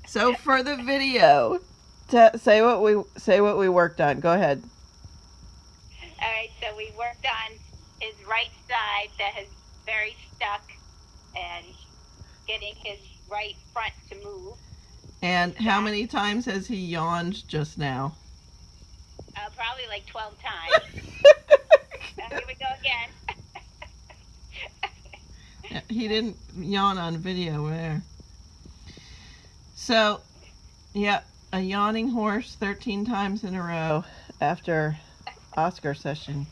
So for the video, say what we worked on. Go ahead. All right, so we worked on his right side that is very stuck and getting his right front to move. And how many times has he yawned just now? Probably like 12 times. Here we go again. He didn't yawn on video there. So, yeah, a yawning horse 13 times in a row after Oscar session.